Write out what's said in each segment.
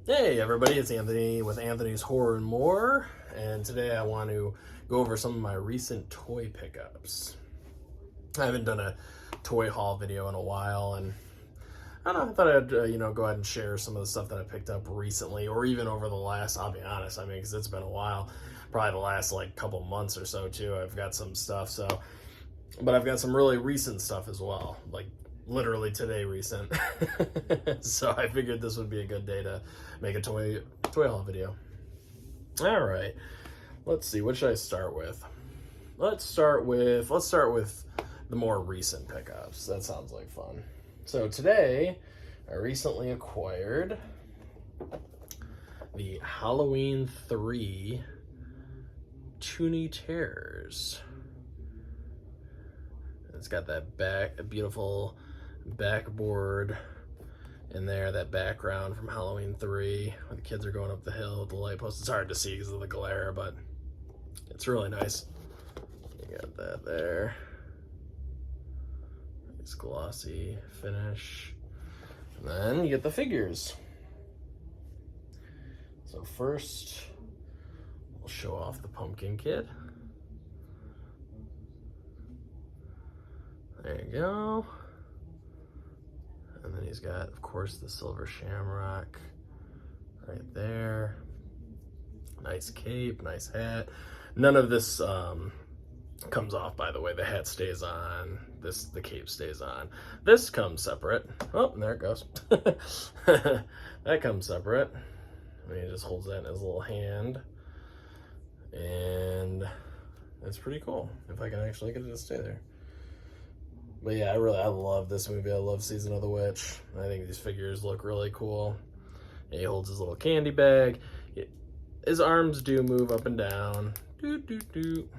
Hey everybody, it's Anthony with Anthony's Horror and More, and today I want to go over some of my recent toy pickups. I haven't done a toy haul video in a while, and I don't know, I thought I'd go ahead and share some of the stuff that I picked up recently, or even over the last, I'll be honest, because it's been a while, probably the last like couple months or so too. I've got some stuff, but I've got some really recent stuff as well, like literally today recent. So I figured this would be a good day to make a toy haul video. All right, let's see, what should I start with? Let's start with the more recent pickups. That sounds like fun. So today I recently acquired the Halloween 3 Toonie Terrors. It's got that beautiful backboard in there, that background from Halloween 3 when the kids are going up the hill with the light post. It's hard to see because of the glare, but it's really nice. You got that there. Nice glossy finish. And then you get the figures. So first, we'll show off the Pumpkin Kid. There you go. And then he's got, of course, the Silver Shamrock right there. Nice cape, nice hat. None of this comes off, by the way. The hat stays on. The cape stays on. This comes separate. Oh, and there it goes. That comes separate. I mean, he just holds that in his little hand. And it's pretty cool, if I can actually get it to stay there. But yeah, I love this movie. I love Season of the Witch. I think these figures look really cool. And he holds his little candy bag. His arms do move up and down. Doot, doot, doot.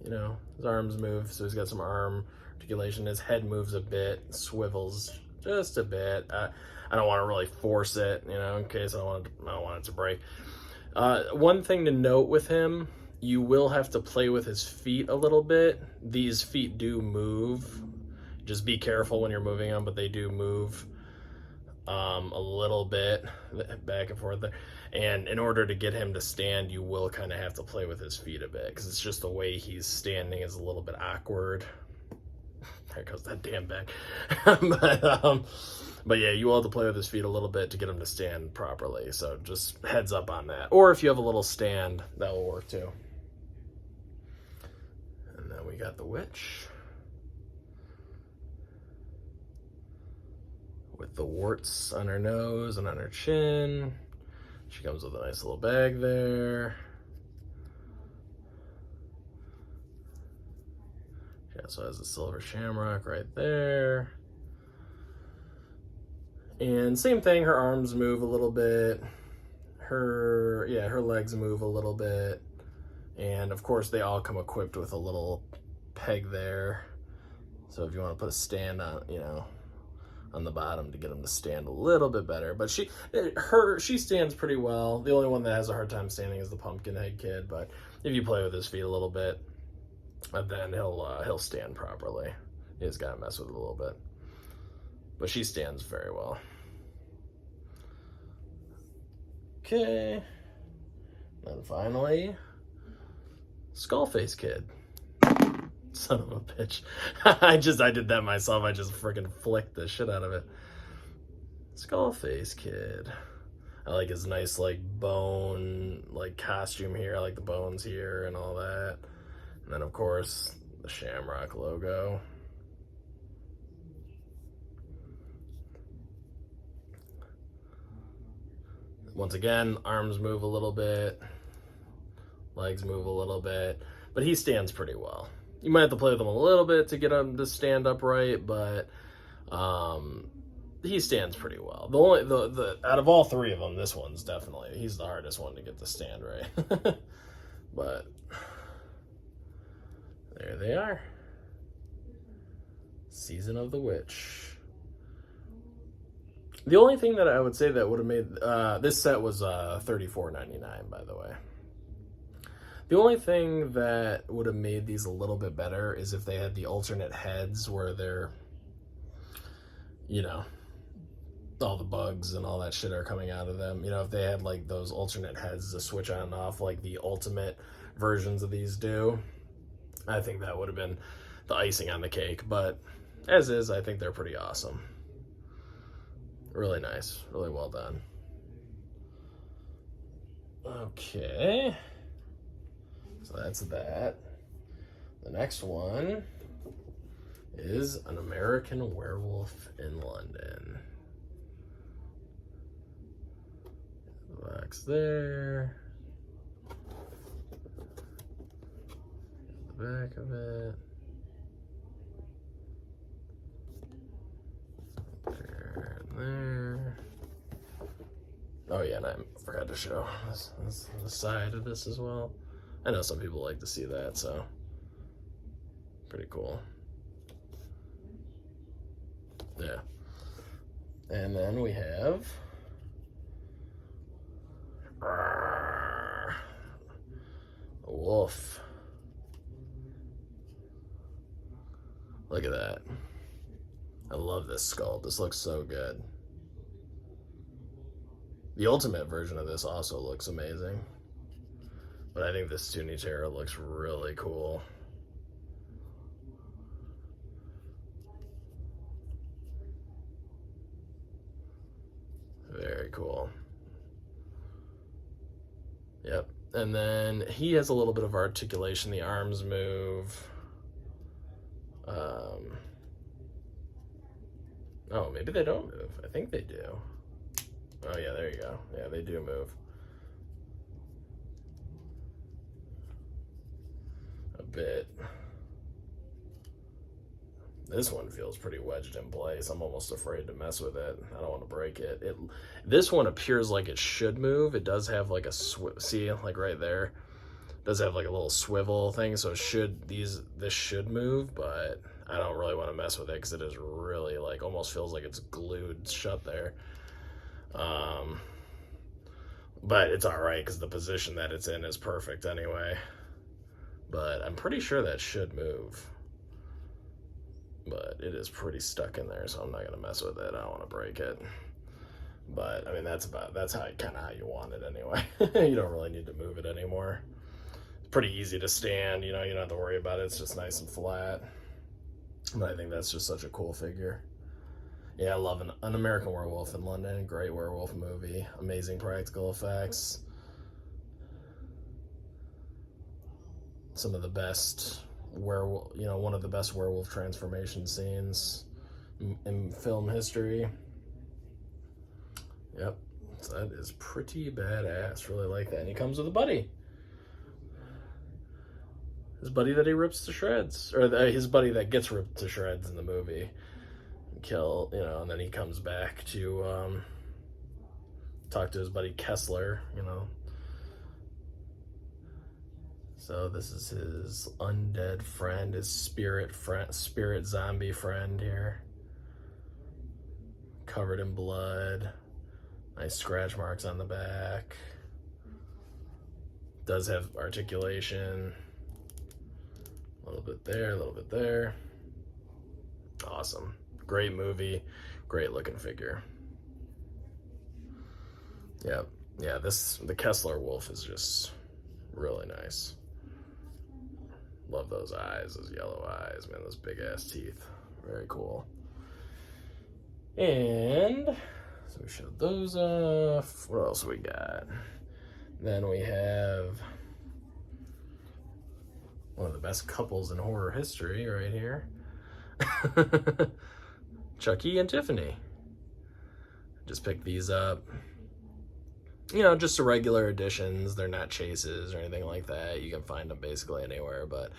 You know, his arms move, so he's got some arm articulation. His head moves a bit, swivels just a bit. I don't want to really force it, in case I don't want it to break. One thing to note with him, you will have to play with his feet a little bit. These feet do move. Just be careful when you're moving them, but they do move a little bit back and forth there. And in order to get him to stand, you will kind of have to play with his feet a bit, because it's just the way he's standing is a little bit awkward. There goes that damn bag. But yeah, you will have to play with his feet a little bit to get him to stand properly. So just heads up on that. Or if you have a little stand, that will work too. And then we got the witch. With the warts on her nose and on her chin. She comes with a nice little bag there. She also has a Silver Shamrock right there. And same thing, her arms move a little bit. Her legs move a little bit. And of course they all come equipped with a little peg there. So if you want to put a stand on the bottom to get them to stand a little bit better, but she stands pretty well. The only one that has a hard time standing is the Pumpkinhead Kid, but if you play with his feet a little bit, then he'll stand properly. You just gotta mess with it a little bit, but she stands very well. Okay, then finally, Skullface Kid. Son of a bitch. I did that myself. I just freaking flicked the shit out of it. Skullface Kid. I like his nice bone costume here. I like the bones here and all that. And then of course the Shamrock logo. Once again, arms move a little bit. Legs move a little bit. But he stands pretty well. You might have to play with him a little bit to get him to stand upright, but he stands pretty well. The out of all three of them, this one's he's the hardest one to get to stand right. But there they are. Season of the Witch. The only thing that I would say that would have made this set was $34.99, by the way. The only thing that would have made these a little bit better is if they had the alternate heads where they're, all the bugs and all that shit are coming out of them. You know, if they had like those alternate heads to switch on and off like the ultimate versions of these do, I think that would have been the icing on the cake. But as is, I think they're pretty awesome. Really nice, really well done. Okay, so that's that. The next one is An American Werewolf in London. The box there. The back of it. There and there. Oh yeah, and I forgot to show this the side of this as well. I know some people like to see that, so pretty cool. Yeah. And then we have a wolf. Look at that. I love this sculpt. This looks so good. The ultimate version of this also looks amazing. But I think this Tunichera looks really cool. Very cool. Yep. And then he has a little bit of articulation. The arms move. Oh, maybe they don't move. I think they do. Oh yeah, there you go. Yeah, they do move. A bit. This one feels pretty wedged in place. I'm almost afraid to mess with it. I don't want to break it. This one appears like it should move. It does have like a see, like right there. It does have like a little swivel thing, so this should move, but I don't really want to mess with it because it is really like almost feels like it's glued shut there. But it's all right because the position that it's in is perfect anyway. But I'm pretty sure that should move. But it is pretty stuck in there, so I'm not gonna mess with it. I don't want to break it. But I mean, that's kind of how you want it anyway. You don't really need to move it anymore. It's pretty easy to stand. You know, you don't have to worry about it. It's just nice and flat. But I think that's just such a cool figure. Yeah, I love An American Werewolf in London. Great werewolf movie. Amazing practical effects. Some of the best werewolf, you know, one of the best werewolf transformation scenes in film history. Yep, so that is pretty badass. Really like that. And he comes with a buddy. His buddy that he rips to shreds, or his buddy that gets ripped to shreds in the movie. And then he comes back to talk to his buddy Kessler, you know. So this is his undead friend, his spirit zombie friend here. Covered in blood. Nice scratch marks on the back. Does have articulation. A little bit there, a little bit there. Awesome. Great movie. Great looking figure. Yep. Yeah, the Kessler wolf is just really nice. Love those eyes, those yellow eyes, man, those big ass teeth. Very cool. And so we showed those off. What else we got? Then we have one of the best couples in horror history right here. Chucky and Tiffany. Just picked these up. You know, just the regular editions. They're not chases or anything like that. You can find them basically anywhere, but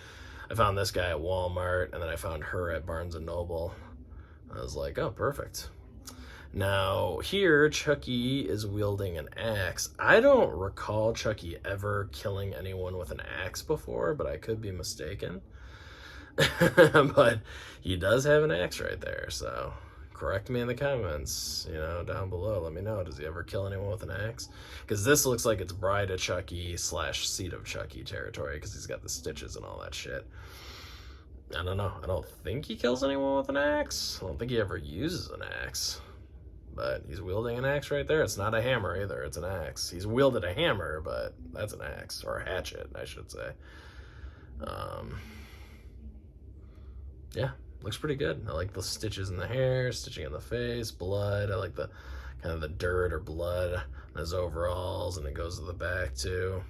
I found this guy at Walmart, and then I found her at Barnes & Noble. I was like, oh, perfect. Now, here, Chucky is wielding an axe. I don't recall Chucky ever killing anyone with an axe before, but I could be mistaken. But he does have an axe right there, so correct me in the comments, you know, down below. Let me know, does he ever kill anyone with an axe? Because this looks like it's Bride of Chucky / Seed of Chucky territory, because he's got the stitches and all that shit. I don't know. I don't think he kills anyone with an axe. I don't think he ever uses an axe. but he's wielding an axe right there. It's not a hammer either, it's an axe. He's wielded a hammer, but that's an axe, or a hatchet, I should say. Yeah, looks pretty good. I like the stitches in the hair, stitching in the face, blood. I like the kind of the dirt or blood on his overalls, and it goes to the back too.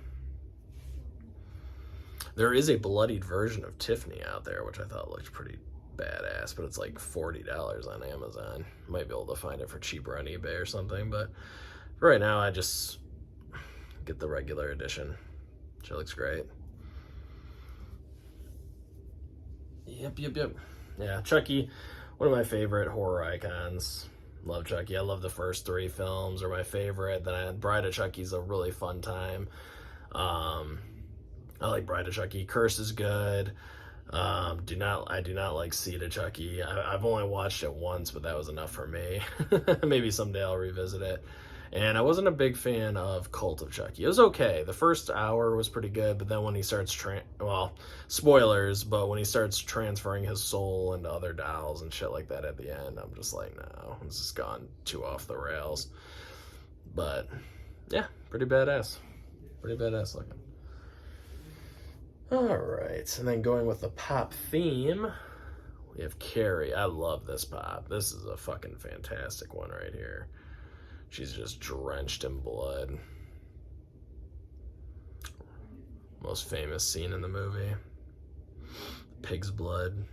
There is a bloodied version of Tiffany out there, which I thought looked pretty badass, but it's like $40 on Amazon. Might be able to find it for cheaper on eBay or something, but for right now I just get the regular edition. She looks great. Yep. Yeah, Chucky, one of my favorite horror icons. Love Chucky. I love the first 3 films are my favorite. Then Bride of Chucky's a really fun time. I like Bride of Chucky. Curse is good. I do not like Seed of Chucky. I've only watched it once, but that was enough for me. Maybe someday I'll revisit it. And I wasn't a big fan of Cult of Chucky. It was okay. The first hour was pretty good, but then when he starts, spoilers, but when he starts transferring his soul into other dolls and shit like that at the end, I'm just like, no, this has gone too off the rails. But, yeah, pretty badass. Pretty badass looking. Alright, and then going with the pop theme, we have Carrie. I love this pop. This is a fucking fantastic one right here. She's just drenched in blood. Most famous scene in the movie. Pig's blood.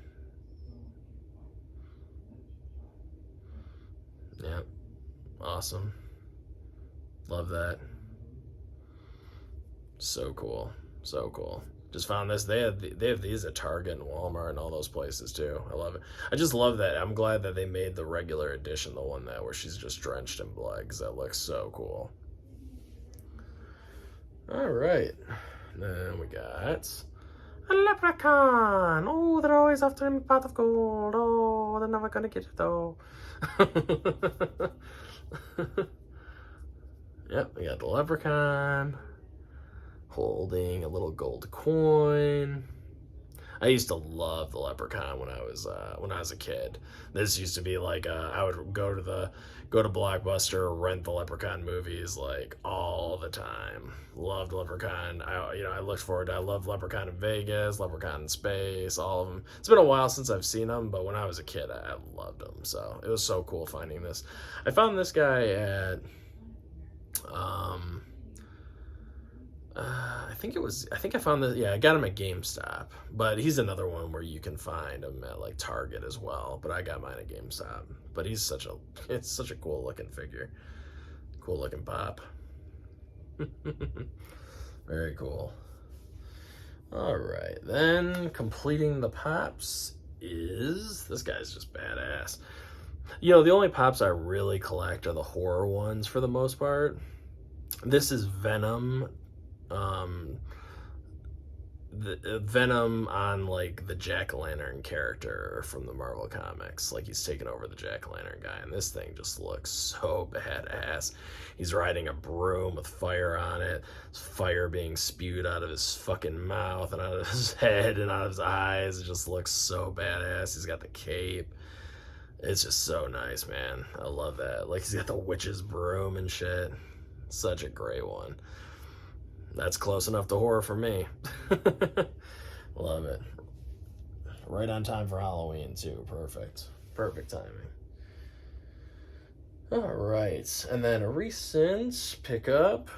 Yep. Awesome. Love that. So cool. So cool. Just found this. They have these at Target and Walmart and all those places too. I love it. I just love that. I'm glad that they made the regular edition, the one that where she's just drenched in blood, because that looks so cool. All right. Then we got a leprechaun. Oh, they're always after a pot of gold. Oh, they're never gonna get it though. Yep, we got the leprechaun holding a little gold coin. I used to love the leprechaun when I was a kid. This used to be like I would go to Blockbuster, rent the Leprechaun movies like all the time. Loved Leprechaun. I looked forward to. I loved Leprechaun in Vegas, Leprechaun in Space, all of them. It's been a while since I've seen them, but when I was a kid, I loved them. So it was so cool finding this. I found this guy at I found this, I got him at GameStop, but he's another one where you can find him at like Target as well, but I got mine at GameStop. But it's such a cool looking figure. Cool looking pop. Very cool. All right, then completing the pops is, this guy's just badass. The only pops I really collect are the horror ones for the most part. This is Venom. The Venom on like the Jack-o'-lantern character from the Marvel comics. Like he's taken over the Jack-o'-lantern guy, and this thing just looks so badass. He's riding a broom with fire on it. There's fire being spewed out of his fucking mouth and out of his head and out of his eyes. It just looks so badass. He's got the cape. It's just so nice, man. I love that. Like he's got the witch's broom and shit. Such a great one. That's close enough to horror for me. Love it. Right on time for Halloween, too. Perfect. Perfect timing. All right. And then a recent pickup.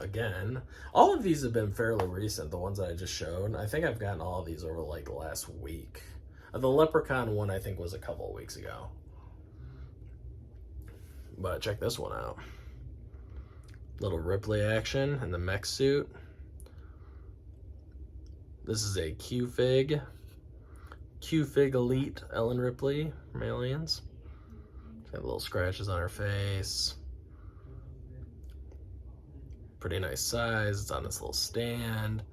Again, all of these have been fairly recent, the ones that I just showed. I think I've gotten all of these over like the last week. The Leprechaun one, I think, was a couple of weeks ago. But check this one out. Little Ripley action in the mech suit. This is a Q-Fig Elite Ellen Ripley from Aliens. Got little scratches on her face. Pretty nice size. It's on this little stand.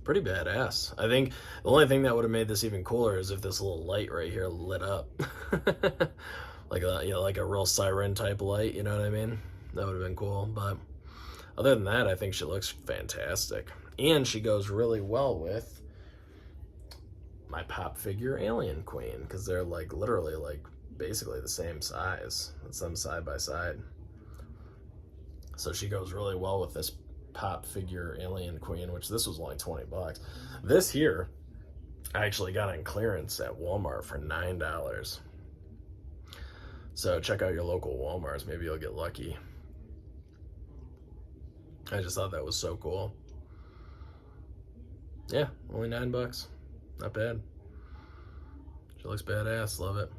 Pretty badass. I think the only thing that would have made this even cooler is if this little light right here lit up. like a real siren type light, you know what I mean? That would have been cool. But other than that, I think she looks fantastic. And she goes really well with my pop figure Alien Queen, because they're like literally like basically the same size. It's them side by side. So she goes really well with this pop figure Alien Queen, which this was only 20 bucks. This here, I actually got on clearance at Walmart for $9. So check out your local Walmarts. Maybe you'll get lucky. I just thought that was so cool. Yeah, only $9. Not bad. She looks badass. Love it.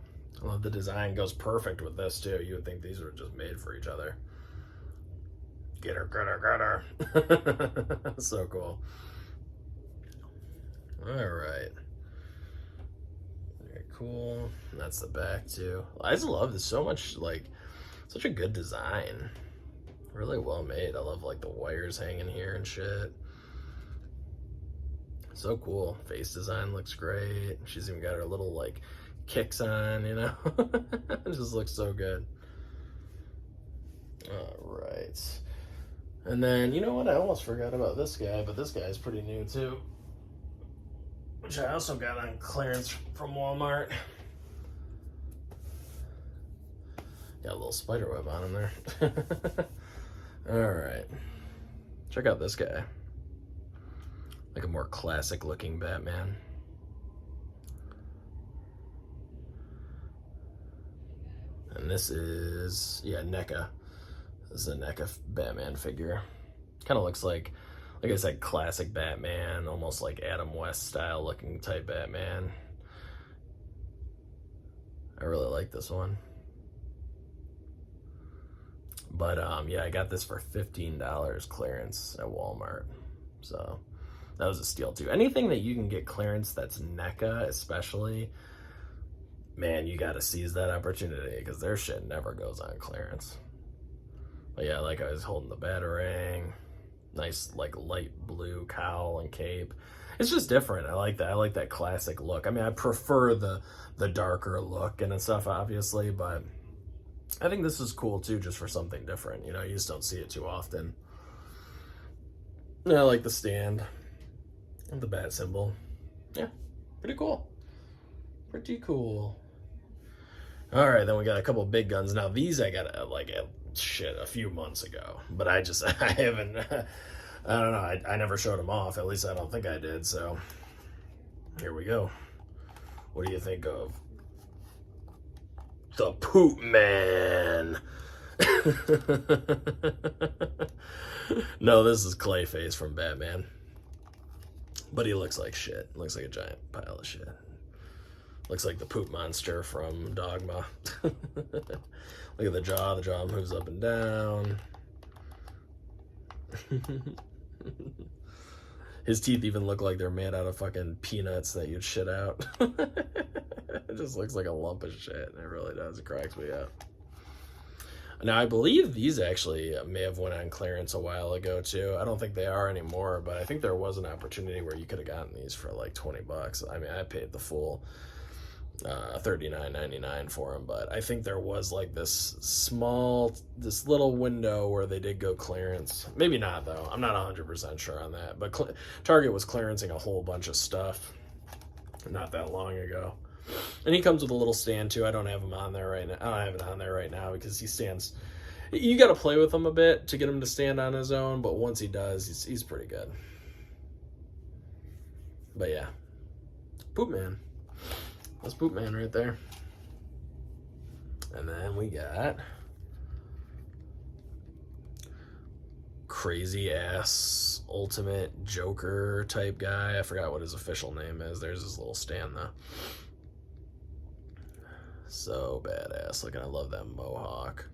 I love the design. Goes perfect with this too. You would think these were just made for each other. Get her, get her, get her. So cool. All right. Very cool. That's the back too. I just love this so much. Like, such a good design. Really well made. I love like the wires hanging here and shit. So cool. Face design looks great. She's even got her little like kicks on, you know. It just looks so good. All right. And then, you know what? I almost forgot about this guy, but this guy's pretty new too. Which I also got on clearance from Walmart. Got a little spider web on him there. All right. Check out this guy. Like a more classic looking Batman. And this is, yeah, NECA. This is a NECA Batman figure. Kind of looks like I said, classic Batman, almost like Adam West style looking type Batman. I really like this one. But yeah, I got this for $15 clearance at Walmart. So that was a steal too. Anything that you can get clearance that's NECA especially, man, you gotta seize that opportunity because their shit never goes on clearance. But yeah, like I was holding the Batarang. Nice like light blue cowl and cape. It's just different. I like that. I like that classic look. I mean, I prefer the darker look and stuff, obviously, but I think this is cool too, just for something different. You know, you just don't see it too often. Yeah, I like the stand and the bat symbol. Yeah, pretty cool. Pretty cool. All right, then we got a couple big guns. Now these I got a few months ago, but I haven't, I don't know, I never showed them off, at least I don't think I did, so here we go. What do you think of the Poop Man? No, this is Clayface from Batman, but he looks like shit. Looks like a giant pile of shit. Looks like the poop monster from Dogma. Look at the jaw moves up and down. His teeth even look like they're made out of fucking peanuts that you'd shit out. It just looks like a lump of shit. It really does. It cracks me up. Now, I believe these actually may have went on clearance a while ago, too. I don't think they are anymore, but I think there was an opportunity where you could have gotten these for like 20 bucks. I mean, I paid the full $39.99 for them, but I think there was like this little window where they did go clearance. Maybe not, though. I'm not 100% sure on that, but Target was clearancing a whole bunch of stuff not that long ago. And he comes with a little stand too. I don't have him on there right now. I don't have it on there right now because he stands. You got to play with him a bit to get him to stand on his own, but once he does, he's pretty good. But yeah, Poop Man. That's Poop Man right there. And then we got crazy ass ultimate Joker type guy. I forgot what his official name is. There's his little stand though. So badass. Look, I love that mohawk.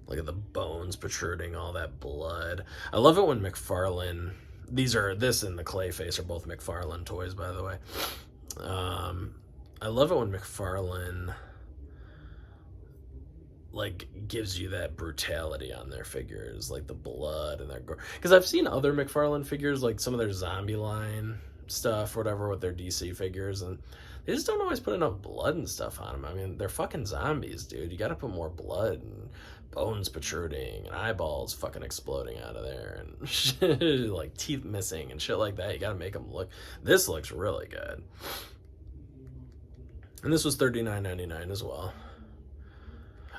Look at the bones protruding, all that blood. I love it when McFarlane, this and the Clayface are both McFarlane toys, by the way. I love it when McFarlane like gives you that brutality on their figures, like the blood and their gore. Because I've seen other McFarlane figures, like some of their zombie line stuff, whatever, with their DC figures, and they just don't always put enough blood and stuff on them. I mean, they're fucking zombies, dude. You gotta put more blood and bones protruding and eyeballs fucking exploding out of there and shit, like teeth missing and shit like that. You gotta make them look. This looks really good. And this was $39.99 as well.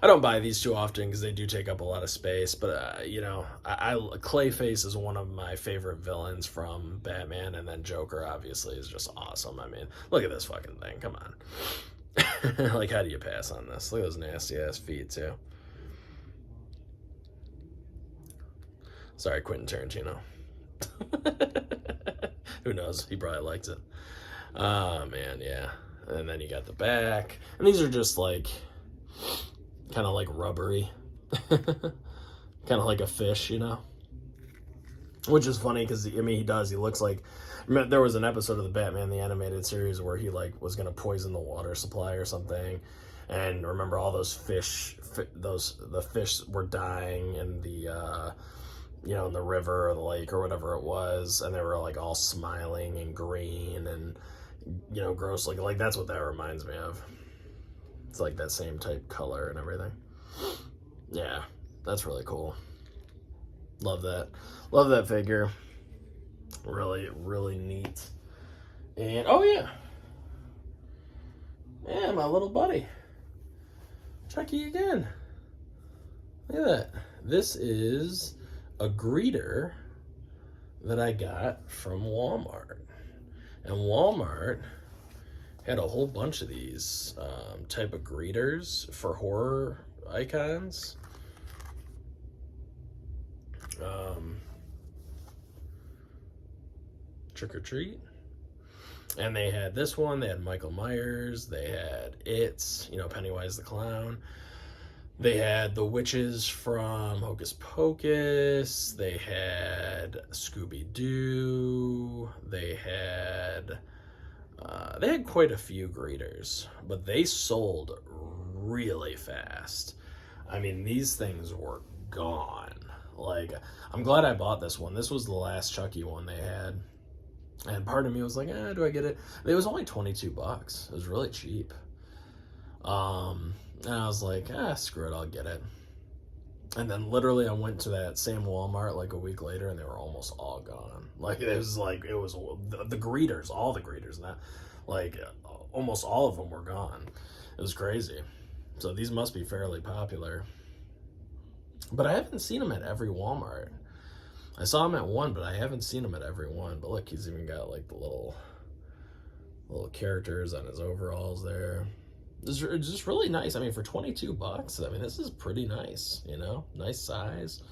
I don't buy these too often because they do take up a lot of space, but you know, Clayface is one of my favorite villains from Batman, and then Joker obviously is just awesome. I mean, look at this fucking thing. Come on. Like, how do you pass on this? Look at those nasty ass feet too. Sorry, Quentin Tarantino. Who knows? He probably liked it. Oh man, yeah. And then you got the back, and these are just like kind of like rubbery, kind of like a fish, you know, which is funny because I mean, he looks like, there was an episode of the Batman the Animated Series where he like was gonna poison the water supply or something, and remember all those fish, the fish were dying in the you know, in the river or the lake or whatever it was, and they were like all smiling and green and, you know, gross looking. Like, that's what that reminds me of. It's like that same type color and everything. Yeah, that's really cool. Love that. Love that figure. Really, really neat. And, oh yeah. Yeah, my little buddy. Chucky again. Look at that. This is a greeter that I got from Walmart. And Walmart had a whole bunch of these type of greeters for horror icons. Trick or Treat. And they had this one, they had Michael Myers, they had It, you know, Pennywise the Clown. They had the witches from Hocus Pocus. They had Scooby-Doo. They had quite a few greeters, but they sold really fast. I mean, these things were gone. Like, I'm glad I bought this one. This was the last Chucky one they had. And part of me was like, do I get it? It was only $22. It was really cheap. And I was like, screw it, I'll get it. And then literally I went to that same Walmart like a week later and they were almost all gone. Like, it was the greeters, all the greeters, not like almost all of them were gone. It was crazy. So these must be fairly popular. But I haven't seen them at every Walmart. I saw them at one, but I haven't seen them at every one. But look, he's even got like the little characters on his overalls there. It's just really nice. I mean, for $22, I mean, this is pretty nice, you know, nice size.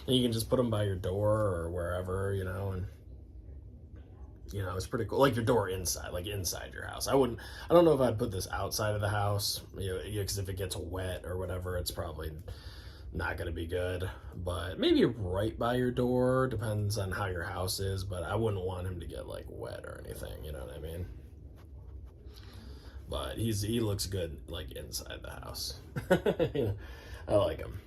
And you can just put them by your door or wherever, you know, and, you know, it's pretty cool. Like your door inside, like inside your house. I don't know if I'd put this outside of the house, you know, because if it gets wet or whatever, it's probably not going to be good. But maybe right by your door, depends on how your house is, but I wouldn't want him to get like wet or anything, you know what I mean? But he looks good like inside the house. You know, I like him.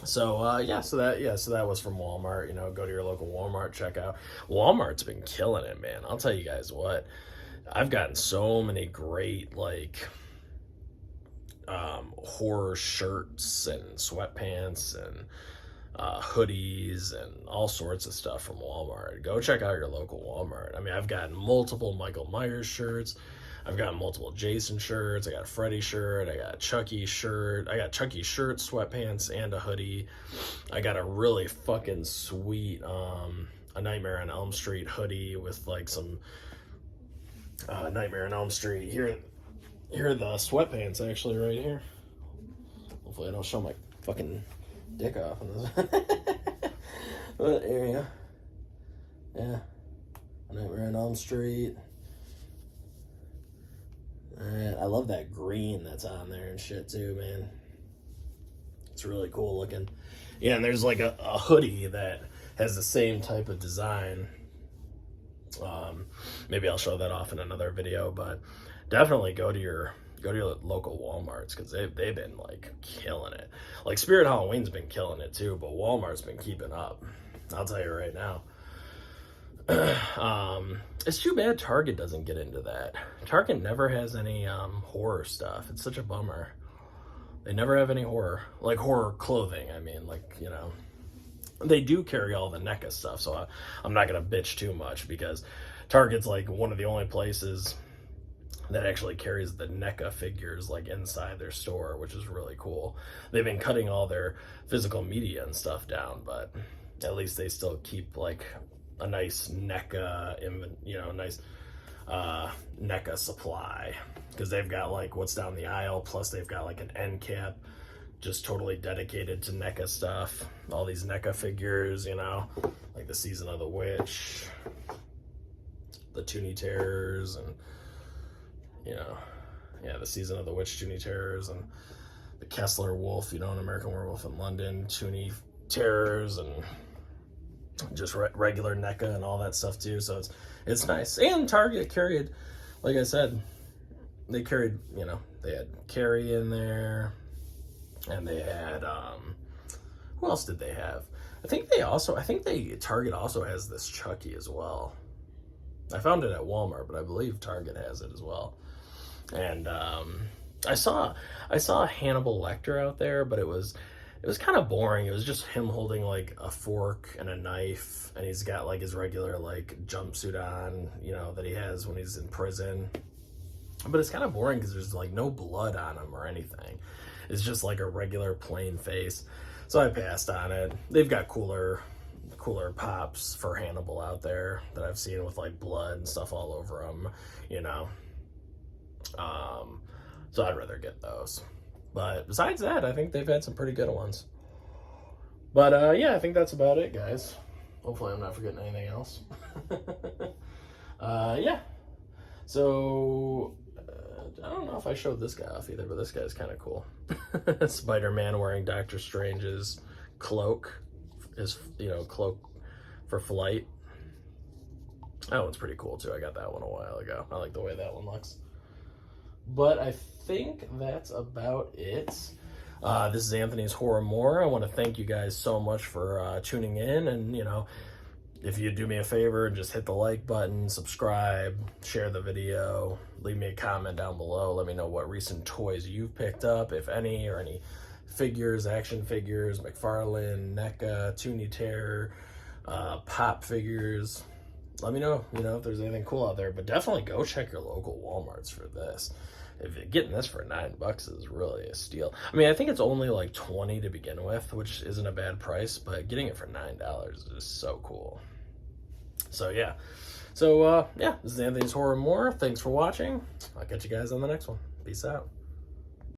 So so that was from Walmart. You know, go to your local Walmart, check out. Walmart's been killing it, man. I'll tell you guys what. I've gotten so many great like horror shirts and sweatpants and hoodies and all sorts of stuff from Walmart. Go check out your local Walmart. I mean, I've gotten multiple Michael Myers shirts. I've got multiple Jason shirts. I got a Freddy shirt. I got a Chucky shirt. I got Chucky shirt, sweatpants, and a hoodie. I got a really fucking sweet a Nightmare on Elm Street hoodie with like some Nightmare on Elm Street. Here are the sweatpants actually right here. Hopefully I don't show my fucking dick off in this. But here you go. Yeah. Nightmare on Elm Street. I love that green that's on there and shit too, man. It's really cool looking. Yeah, and there's like a hoodie that has the same type of design. Maybe I'll show that off in another video, but definitely go to your local Walmarts because they've been like killing it. Like Spirit Halloween's been killing it too, but Walmart's been keeping up. I'll tell you right now. It's too bad Target doesn't get into that. Target never has any horror stuff. It's such a bummer. They never have any horror, like horror clothing. I mean, like, you know, they do carry all the NECA stuff, so I'm not gonna bitch too much because Target's like one of the only places that actually carries the NECA figures like inside their store, which is really cool. They've been cutting all their physical media and stuff down, but at least they still keep like a nice NECA, nice NECA supply, because they've got like what's down the aisle, plus they've got like an end cap just totally dedicated to NECA stuff. All these NECA figures, like the Season of the Witch, the Toonie Terrors, and the Season of the Witch Toonie Terrors, and the Kessler Wolf, an American Werewolf in London Toonie Terrors, and just regular NECA and all that stuff too. So it's nice. And Target carried, like I said, they carried, they had Carrie in there, and they had who else did they have? Target also has this Chucky as well. I found it at Walmart, but I believe Target has it as well. And I saw a Hannibal Lecter out there, but it was kind of boring. It was just him holding like a fork and a knife, and he's got like his regular like jumpsuit on, that he has when he's in prison. But it's kind of boring because there's like no blood on him or anything. It's just like a regular plain face. So I passed on it. They've got cooler pops for Hannibal out there that I've seen with like blood and stuff all over them, so I'd rather get those. But besides that, I think they've had some pretty good ones. But I think that's about it, guys. Hopefully I'm not forgetting anything else. So I don't know if I showed this guy off either, but this guy's kind of cool. Spider-Man wearing Doctor Strange's cloak, his cloak for flight. That one's pretty cool too. I got that one a while ago. I like the way that one looks. But I think that's about it. This is Anthony's Horror More. I want to thank you guys so much for tuning in, and if you do me a favor, just hit the like button, subscribe, share the video, leave me a comment down below. Let me know what recent toys you've picked up, if any, or any figures, action figures, McFarlane, NECA, Toonie Terror, pop figures. Let me know, if there's anything cool out there. But definitely go check your local Walmarts for this. If you're getting this for $9 is really a steal. I mean, I think it's only like $20 to begin with, which isn't a bad price, but getting it for $9 is just so cool. So yeah. This is Anthony's Horror More. Thanks for watching. I'll catch you guys on the next one. Peace out.